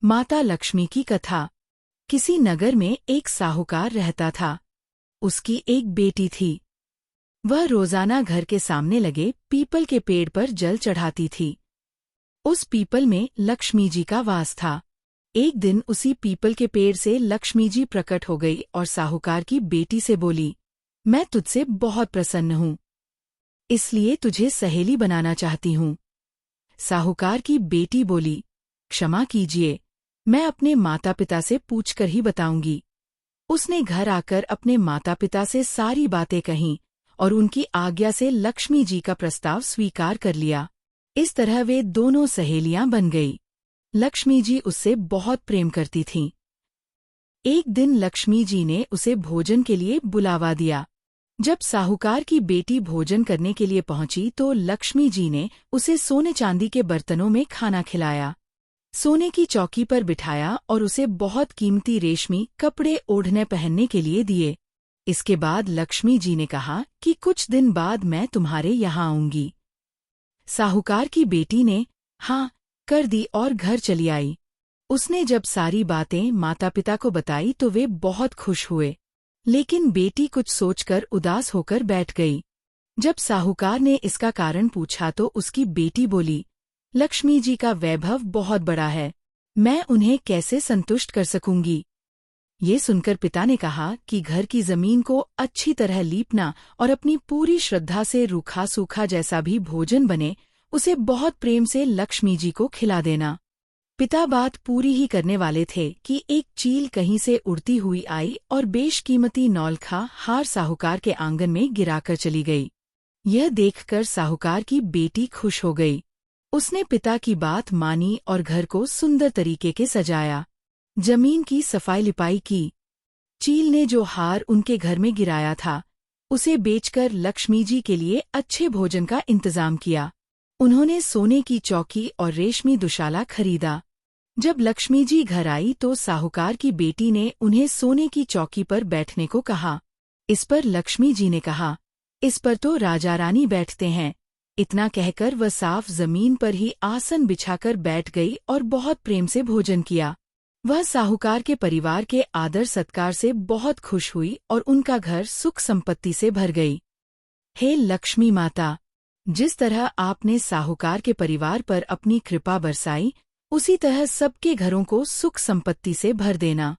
माता लक्ष्मी की कथा। किसी नगर में एक साहूकार रहता था। उसकी एक बेटी थी। वह रोजाना घर के सामने लगे पीपल के पेड़ पर जल चढ़ाती थी। उस पीपल में लक्ष्मी जी का वास था। एक दिन उसी पीपल के पेड़ से लक्ष्मी जी प्रकट हो गई और साहूकार की बेटी से बोली, मैं तुझसे बहुत प्रसन्न हूँ, इसलिए तुझे सहेली बनाना चाहती हूँ। साहूकार की बेटी बोली, क्षमा कीजिए, मैं अपने माता पिता से पूछकर ही बताऊंगी। उसने घर आकर अपने माता पिता से सारी बातें कहीं और उनकी आज्ञा से लक्ष्मी जी का प्रस्ताव स्वीकार कर लिया। इस तरह वे दोनों सहेलियां बन गई। लक्ष्मी जी उससे बहुत प्रेम करती थीं। एक दिन लक्ष्मी जी ने उसे भोजन के लिए बुलावा दिया। जब साहूकार की बेटी भोजन करने के लिए पहुंची तो लक्ष्मी जी ने उसे सोने चांदी के बर्तनों में खाना खिलाया, सोने की चौकी पर बिठाया और उसे बहुत कीमती रेशमी कपड़े ओढ़ने पहनने के लिए दिए। इसके बाद लक्ष्मी जी ने कहा कि कुछ दिन बाद मैं तुम्हारे यहाँ आऊंगी। साहूकार की बेटी ने हाँ कर दी और घर चली आई। उसने जब सारी बातें माता पिता को बताई तो वे बहुत खुश हुए, लेकिन बेटी कुछ सोचकर उदास होकर बैठ गई। जब साहूकार ने इसका कारण पूछा तो उसकी बेटी बोली, लक्ष्मी जी का वैभव बहुत बड़ा है, मैं उन्हें कैसे संतुष्ट कर सकूंगी। ये सुनकर पिता ने कहा कि घर की जमीन को अच्छी तरह लीपना और अपनी पूरी श्रद्धा से रूखा सूखा जैसा भी भोजन बने उसे बहुत प्रेम से लक्ष्मी जी को खिला देना। पिता बात पूरी ही करने वाले थे कि एक चील कहीं से उड़ती हुई आई और बेशकीमती नौलखा हार साहूकार के आंगन में गिराकर चली गई। यह देखकर साहूकार की बेटी खुश हो गई। उसने पिता की बात मानी और घर को सुंदर तरीके के सजाया, जमीन की सफाई लिपाई की। चील ने जो हार उनके घर में गिराया था उसे बेचकर लक्ष्मी जी के लिए अच्छे भोजन का इंतजाम किया। उन्होंने सोने की चौकी और रेशमी दुशाला खरीदा। जब लक्ष्मी जी घर आई तो साहूकार की बेटी ने उन्हें सोने की चौकी पर बैठने को कहा। इस पर लक्ष्मी जी ने कहा, इस पर तो राजा रानी बैठते हैं। इतना कहकर वह साफ जमीन पर ही आसन बिछाकर बैठ गई और बहुत प्रेम से भोजन किया। वह साहूकार के परिवार के आदर सत्कार से बहुत खुश हुई और उनका घर सुख संपत्ति से भर गई। हे लक्ष्मी माता, जिस तरह आपने साहूकार के परिवार पर अपनी कृपा बरसाई, उसी तरह सबके घरों को सुख संपत्ति से भर देना।